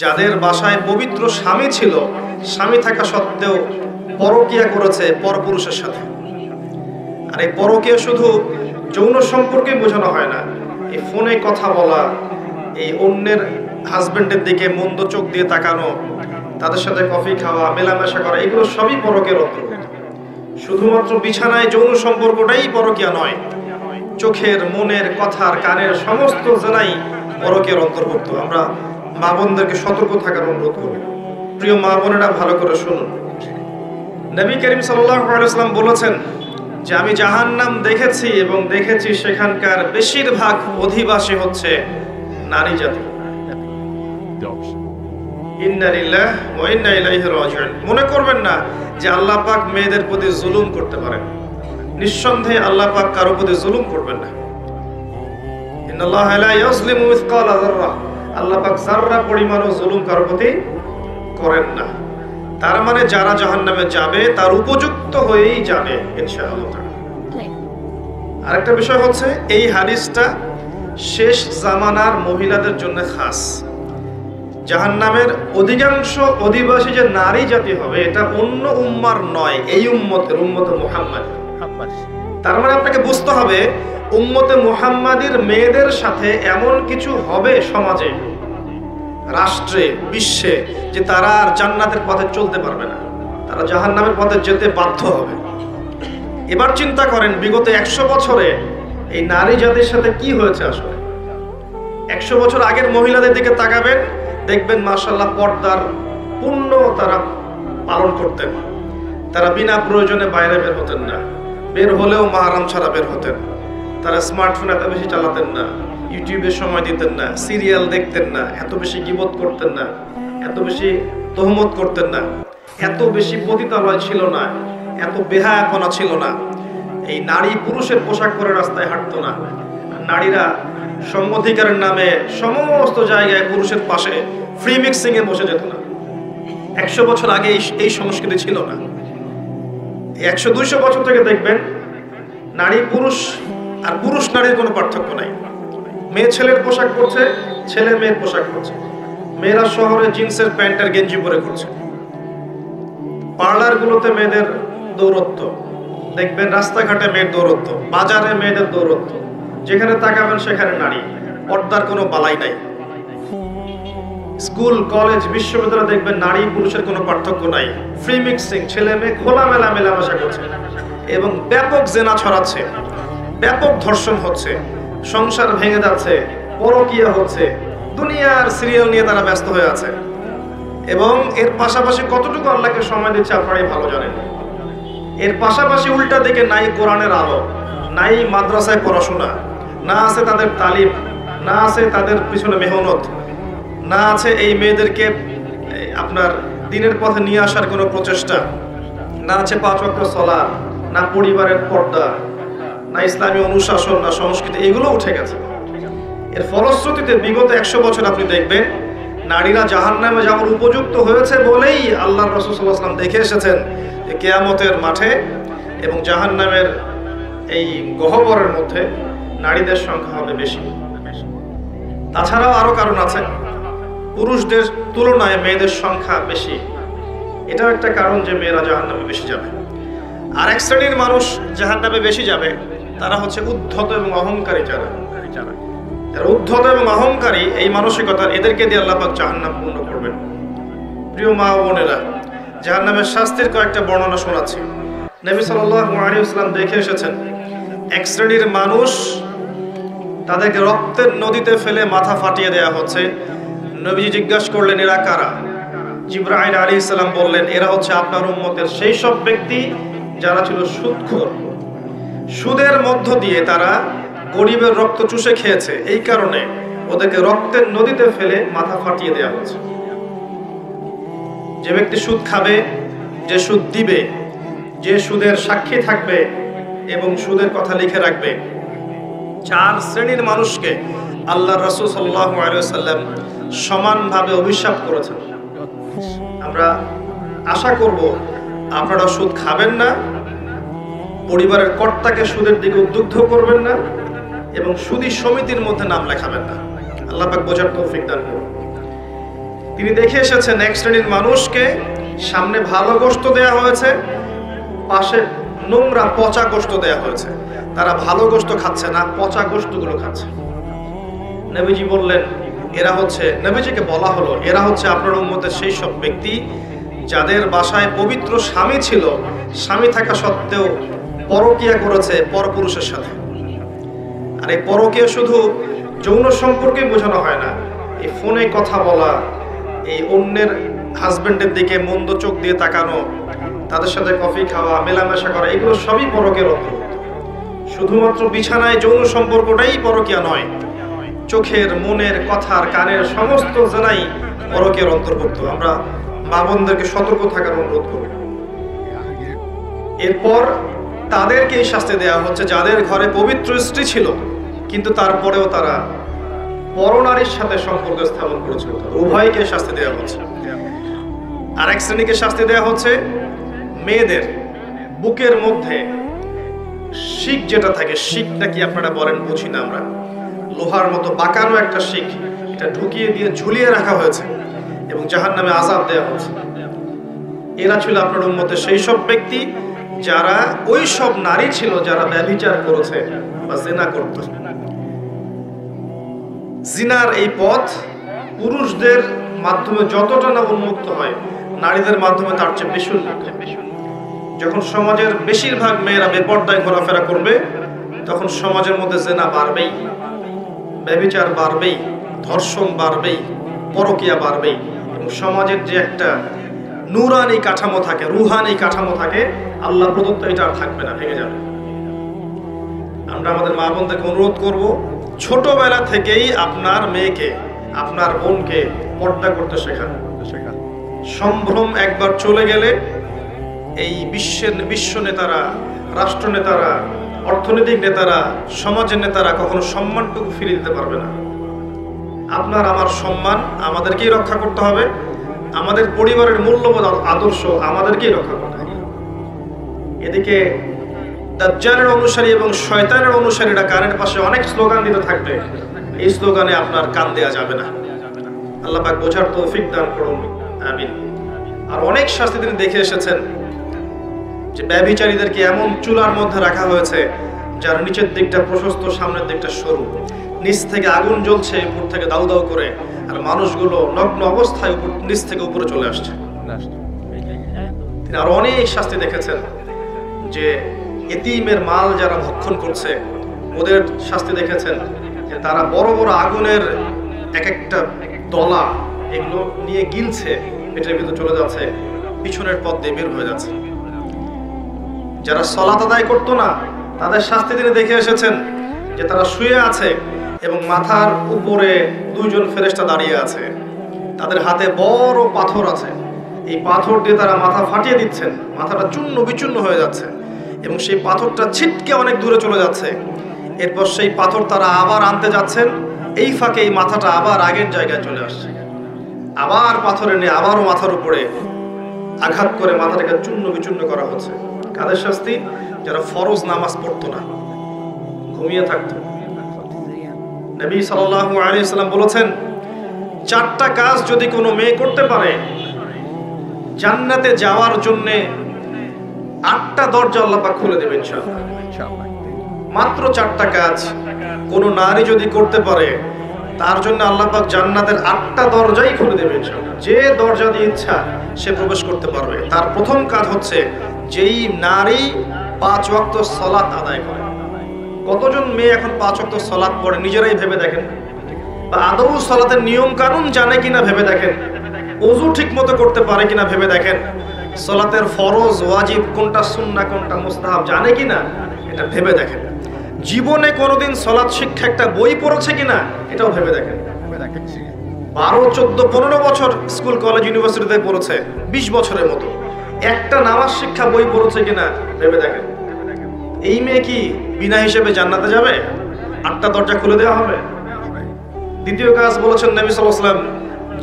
যাদের বাসায় পবিত্র স্বামী ছিল, স্বামী থাকা সত্ত্বেও পরকীয়া করেছে পরপুরুষের সাথে। আর এই পরকীয়া শুধু যৌন সম্পর্কে বোঝানো হয় না, এই ফোনে কথা বলা, এই অন্যের হাজবেন্ডের দিকে মন্দ চোখ দিয়ে তাকানো, তাদের সাথে কফি খাওয়া, মেলামেশা করা, এগুলো সবই পরকের অন্তর্গত। শুধুমাত্র বিছানায় যৌন সম্পর্কটাই পরকীয়া নয়, চোখের, মনের, কথার, কানের সমস্ত জেনাই পরকের অন্তর্ভুক্ত। আমরা মা বোনদেরকে সতর্ক থাকার অনুরোধ করি। প্রিয় মা বোনেরা, ভালো করে শুনুন। নবী করিম সাল্লাল্লাহু আলাইহি ওয়াসাল্লাম বলেছেন যে আমি জাহান্নাম দেখেছি এবং দেখেছি সেখানকার বেশিরভাগ অধিবাসী হচ্ছে নারী জাতি। ইন্না লিল্লাহি ওয়া ইন্না ইলাইহি রাজিউন। মনে করবেন না যে আল্লাহ পাক মেয়েদের প্রতি জুলুম করতে পারেন। নিঃসন্দেহে আল্লাহ পাক কারো প্রতি জুলুম করবেন না। ইন্নাল্লাহা লা ইয়াজলিমু মিসকালা যাররা। আল্লাহ পাক যাররা পরিমাণও জুলুম কারো প্রতি করেন না। তার মানে যারা জাহান্নামে যাবে তার উপযুক্ত হয়েই যাবে ইনশাআল্লাহ। আরেকটা বিষয় হচ্ছে, এই হাদিসটা শেষ জামানার মহিলাদের জন্য খাস। জাহান্নামের অধিকাংশ অধিবাসী যে নারী জাতি হবে, এটা অন্য উম্মার নয়, এই উম্মতের, উম্মতে মুহাম্মাদ। তার মানে আপনাকে বুঝতে হবে উম্মতে মুহাম্মাদির মেয়েদের সাথে এমন কিছু হবে সমাজে, রাষ্ট্রে, বিশ্বে, যে তারা আর জান্নাতের পথে চলতে পারবে না, তারা জাহান্নামের পথে যেতে বাধ্য হবে। এবার চিন্তা করেন বিগত 100 বছরে এই নারী জাতির সাথে কি হয়েছে আসলে। 100 বছর আগের মহিলাদের দিকে তাকাবেন, দেখবেন মাশাআল্লাহ পর্দার পূর্ণ তারা পালন করতেন। তারা বিনা প্রয়োজনে বাইরে বের হতেন না, বের হলেও মাহরাম ছাড়া বের হতেন। তারা স্মার্টফোন এত বেশি চালাতেন না, ইউটিউবে সময় দিতেন না, সিরিয়াল দেখতেন না, এত বেশি গীবত করতেন না, এত বেশি তহমত করতেন না, এত বেশি পতিতালয় ছিল না, এত বেহায়াপনা ছিল না। এই নারী পুরুষের পোশাক পরে রাস্তায় হাঁটতো না। নারীরা সম অধিকারের নামে সমস্ত জায়গায় পুরুষের পাশে ফ্রি মিক্সিং এ বসে যেত না। 100 বছর আগে এই সংস্কৃতি ছিল না। 100-200 বছর থেকে দেখবেন নারী পুরুষ আর পুরুষ নারীর কোনো পার্থক্য নাই। মেয়ে ছেলের পোশাক পরছে, ছেলে মেয়ের পোশাক পরছে। মেয়েরা শহরে জিন্সের প্যান্ট আর গেঞ্জি পরে ঘুরছে। পার্লারগুলোতে মেয়েদের দৌরত্ব দেখবেন, রাস্তাঘাটে মেয়ের দৌরত্ব, বাজারে মেয়েদের দৌরত্ব, যেখানে তাকাবেন সেখানে নারী, পর্দার কোনো বালাই নাই। স্কুল, কলেজ, বিশ্ববিদ্যালয়ে দেখবেন নারী পুরুষের কোনো পার্থক্য নাই। ফ্রি মিক্সিং, ছেলে মেয়ে খোলামেলা মেলামেশা করছে এবং ব্যাপক জেনা ছড়াচ্ছে, ব্যাপক ধর্ষণ হচ্ছে, সংসার ভেঙে যাচ্ছে, পরকীয়া হচ্ছে, দুনিয়ার সিরিয়াল নিয়ে তারা ব্যস্ত হয়ে আছে। এবং এর পাশাপাশি কতটুকু আল্লাহকে সময় দিচ্ছে আপনারাই ভালো জানেন। এর পাশাপাশি উল্টা দিকে নাই কোরআনের আলো, নাই মাদ্রাসায় পড়াশোনা, না আছে তাদের তালিম, না আছে তাদের পিছনে মেহনত, না আছে এই মেয়েদেরকে আপনার দিনের পথে নিয়ে আসার কোনো প্রচেষ্টা, না আছে 5 ওয়াক্ত সালাত, না পরিবারের পর্দা, না ইসলামী অনুশাসন, না সংস্কৃতি, এগুলো উঠে গেছে। এর ফলশ্রুতিতে বিগত 100 বছর আপনি দেখবেন নারীরা জাহান্নামে যাওয়ার উপযুক্ত হয়েছে বলেই আল্লাহর রাসূল সাল্লাল্লাহু আলাইহি ওয়াসাল্লাম দেখে এসেছেন যে কিয়ামতের মাঠে এবং জাহান্নামের এই গহ্বরের মধ্যে নারীদের সংখ্যা হবে বেশি। তাছাড়াও আরো কারণ আছে, পুরুষদের তুলনায় মেয়েদের সংখ্যা বেশি। এটাও একটা কারণ যে মেয়েরা জাহান্নামে বেশি যাবে। আর এক শ্রেণীর মানুষ জাহান্নামে বেশি যাবে, তারা হচ্ছে উদ্ধত এবং অহংকারী। যারা উদ্ধত এবং অহংকারী, এই মানসিকতা, এদেরকে দিয়ে আল্লাহ পাক জাহান্নাম পূর্ণ করবেন। প্রিয় মা ও বোনেরা, জাহান্নামের শাস্তির কয়েকটা বর্ণনা শোনাচ্ছি। নবী সাল্লাল্লাহু আলাইহি ওয়াসাল্লাম দেখে এসেছেন এক শ্রেণীর মানুষ, তাদেরকে রক্তের নদীতে ফেলে মাথা ফাটিয়ে দেয়া হচ্ছে। নবীজি জিজ্ঞাসা করলেন, এরা কারা? জিবরাইল আলাইহিস সালাম বললেন, এরা হচ্ছে আপনার উম্মতের সেই সব ব্যক্তি যারা ছিল সুদখোর। সুদের মধ্য দিয়ে তারা গরিবের রক্ত চুষে খেয়েছে, এই কারণে ওদেরকে রক্তের নদীতে ফেলে মাথা ফাটিয়ে দেওয়া হচ্ছে। যে ব্যক্তি সুদ খাবে, যে সুদ দিবে, যে সুদের সাক্ষী থাকবে এবং সুদের কথা লিখে রাখবে, 4 শ্রেণীর মানুষকে আল্লাহর রাসূল সাল্লাল্লাহু আলাইহি ওয়াসাল্লাম সমানভাবে অভিশাপ করেছেন। আমরা আশা করব আপনারা সুদ খাবেন না, পরিবারের কর্তাকে সুদের দিকে উদ্বুদ্ধ করবেন না এবং সুদী সমিতির মধ্যে নাম লেখাবেন না। আল্লাহ পাক বোঝার তৌফিক দান করুন। তিনি দেখে এসেছেন এক শ্রেণীর মানুষকে সামনে ভালো গোশত দেয়া হয়েছে, পাশে নোংরা পচা গোশত দেয়া হয়েছে। তারা ভালো গোশত খাচ্ছে না, পচা গোশতগুলো খাচ্ছে। নবীজি বললেন, এরা হচ্ছে, নবীজিকে বলা হলো, এরা হচ্ছে আপনার উম্মতের সেই সব ব্যক্তি যাদের বাসায় পবিত্র স্বামী ছিল, স্বামী থাকা সত্ত্বেও পরকিয়া করেছে পরপুরুষের সাথে। আর এই পরকিয়া শুধু যৌন সম্পর্কে বোঝানো হয় না, এই ফোনে কথা বলা, এই অন্যের হাজবেন্ডের দিকে মন্দ চোখ দিয়ে তাকানো, তাদের সাথে কফি খাওয়া, মেলামেশা করা, এগুলো সবই পরকের অন্তর্ভুক্ত। শুধুমাত্র বিছানায় যৌন সম্পর্কটাই পরকিয়া নয়, চোখের, মনের, কথার, কানের সমস্ত জেনাই পরকের অন্তর্ভুক্ত। আমরা মা বোনদেরকে সতর্ক থাকার অনুরোধ করব। এরপর তাদেরকেই শাস্তি দেওয়া হচ্ছে যাদের ঘরে পবিত্র স্ত্রী ছিল কিন্তু তারপরেও তারা পরনারীর সাথে সম্পর্ক স্থাপন করেছিল। উভয়কে শাস্তি দেওয়া হচ্ছে। আর এক শ্রেণীকে শাস্তি দেওয়া হচ্ছে মেয়েদের বুকের মধ্যে শিক যেটা থাকে, শিক নাকি আপনারা বলেন বুঝি না আমরা, লোহার মতো বাঁকানো একটা শিক, এটা ঢুকিয়ে দিয়ে ঝুলিয়ে রাখা হয়েছে এবং জাহান্নামে আযাব দেওয়া হচ্ছে। এরা ছিল আপনার উম্মতের সেই সব ব্যক্তি যারা ওই সব নারী ছিল যারা ব্যভিচার করেছে বা জিনা করত। জিনার এই পথ পুরুষদের মাধ্যমে যতটা না উন্মুক্ত হয়, নারীদের মাধ্যমে তার চেয়ে বেশি উন্মুক্ত। যখন সমাজের বেশিরভাগ মেয়েরা বেপর্দায় ঘোরাফেরা করবে, তখন সমাজের মধ্যে জিনা বাড়বেই, ব্যভিচার বাড়বেই, ধর্ষণ বাড়বেই, পরকিয়া বাড়বেই, এবং সমাজের যে একটা নূরানি কাঠামো থাকে, রুহানি কাঠামো থাকে, আল্লাহ প্রদত্ত, এটা আর থাকবে না, ভেঙে যাবে। আমরা আমাদের মা বোনদেরকে অনুরোধ করব, ছোটবেলা থেকেই আপনার মেয়েকে, আপনার বোনকে পর্দা করতে শেখান। সম্ভ্রম একবার চলে গেলে এই বিশ্ব নেতারা, রাষ্ট্র নেতারা, অর্থনৈতিক নেতারা, সমাজের নেতারা কখনো সম্মানটুকু ফিরিয়ে দিতে পারবে না। আপনার আমার সম্মান আমাদেরকেই রক্ষা করতে হবে, আমাদের পরিবারের মূল্যবোধ আদর্শ আমাদেরকেই রক্ষা করতে হবে। এদিকে দাজ্জালের অনুসারী এবং শয়তানের অনুসারীরা কানের পাশে অনেক স্লোগান দিতে থাকবে, এই স্লোগানে আপনার কান দেয়া যাবে না। আল্লাহ পাক বোঝার তৌফিক দান করুন, আমিন। আর অনেক শাস্তি তিনি দেখে এসেছেন যে ব্যভিচারীদেরকে এমন চুলার মধ্যে রাখা হয়েছে যার নিচের দিকটা প্রশস্ত, সামনের দিকটা সরু, নিচ থেকে আগুন জ্বলছে, উপর থেকে দাউ দাউ করে, আর মানুষগুলো নগ্ন অবস্থায় নিচ থেকে উপরে চলে আসছে। তিনি আরো অনেক শাস্তি দেখেছেন যে এতিমের মাল যারা ভক্ষণ করছে ওদের শাস্তি দেখেছেন, যে তারা বড় বড় আগুনের এক একটা দলা এগুলো নিয়ে গিলছে, পেটের ভিতর চলে যাচ্ছে, পিছনের পথ দিয়ে বের হয়ে যাচ্ছে। যারা সালাত আদায় করতো না তাদের শাস্তি তিনি দেখে এসেছেন, যে তারা শুয়ে আছে এবং মাথার উপরে দুইজন ফেরেশতা দাঁড়িয়ে আছে, তাদের হাতে বড় পাথর আছে, এই পাথর দিয়ে তারা মাথা ফাটিয়ে দিচ্ছেন, মাথাটা চূর্ণ বিচূর্ণ হয়ে যাচ্ছে এবং সেই পাথরটা ছিটকে অনেক দূরে চলে যাচ্ছে। এরপর সেই পাথর তারা আবার আনতে যাচ্ছেন, এই ফাঁকে এই মাথাটা আবার আগের জায়গায় চলে আসছে, আবার পাথরে নিয়ে আবারও মাথার উপরে আঘাত করে মাথাটাকে চূর্ণ বিচূর্ণ করা হচ্ছে। কাদের শাস্তি? যারা ফরজ নামাজ পড়তো না, ঘুমিয়ে থাকতো। নবী সাল্লাল্লাহু আলাইহি ওয়াসাল্লাম বলেছেন, 4টা কাজ যদি কোনো মেয়ে করতে পারে, জান্নাতে যাওয়ার জন্য 8টা দরজা আল্লাহ পাক খুলে দেবেন ইনশাআল্লাহ। মাত্র 4টা কাজ কোনো নারী যদি করতে পারে, তার জন্য আল্লাহ পাক জান্নাতের 8টা দরজাই খুলে দেবেন ইনশাআল্লাহ। যে দরজা দিয়ে ইচ্ছা সে প্রবেশ করতে পারবে। তার প্রথম কাজ হচ্ছে, যেই নারী 5 ওয়াক্ত সালাত আদায় করে। কতজন মেয়ে এখন 5 ওয়াক্ত সালাত পড়ে নিজেরাই ভেবে দেখেন, বা আদৌ সালাতের নিয়ম কানুন জানে কিনা ভেবে দেখেন, ওযু ঠিক মতো করতে পারে কিনা ভেবে দেখেন, সালাতের ফরজ ওয়াজিব কোনটা, সুন্নাহ কোনটা, মুস্তাহাব জানে কিনা এটা ভেবে দেখেন। জীবনে কোনোদিন সালাত শিক্ষা একটা বই পড়েছে কিনা এটাও ভেবে দেখেন। 12, 14, 15 বছর স্কুল, কলেজ, ইউনিভার্সিটিতে পড়েছে, 20 বছরের মতো, একটা নামাজ শিক্ষা বই পড়েছে কিনা ভেবে দেখেন। এই মেয়ে কি বিনা হিসেবে জান্নাতে যাবে? 8টা দরজা খুলে দেওয়া হবে। দ্বিতীয় কাজ বলেছেন নবী সাল্লাল্লাহু আলাইহি ওয়াসাল্লাম,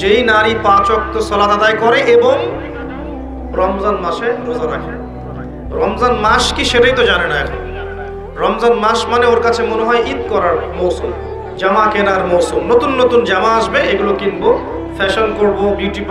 যেই নারী 5 ওয়াক্ত সালাত আদায় করে এবং রমজান মাসে রোজা রাখে। রমজান মাস কি সেটাই তো জানে না এখন। রমজান মাস মানে ওর কাছে মনে হয় ঈদ করার মৌসুম, জামা কেনার মৌসুম, নতুন নতুন জামা আসবে, এগুলো কিনবো, ফ্যাশন করব, বিউটি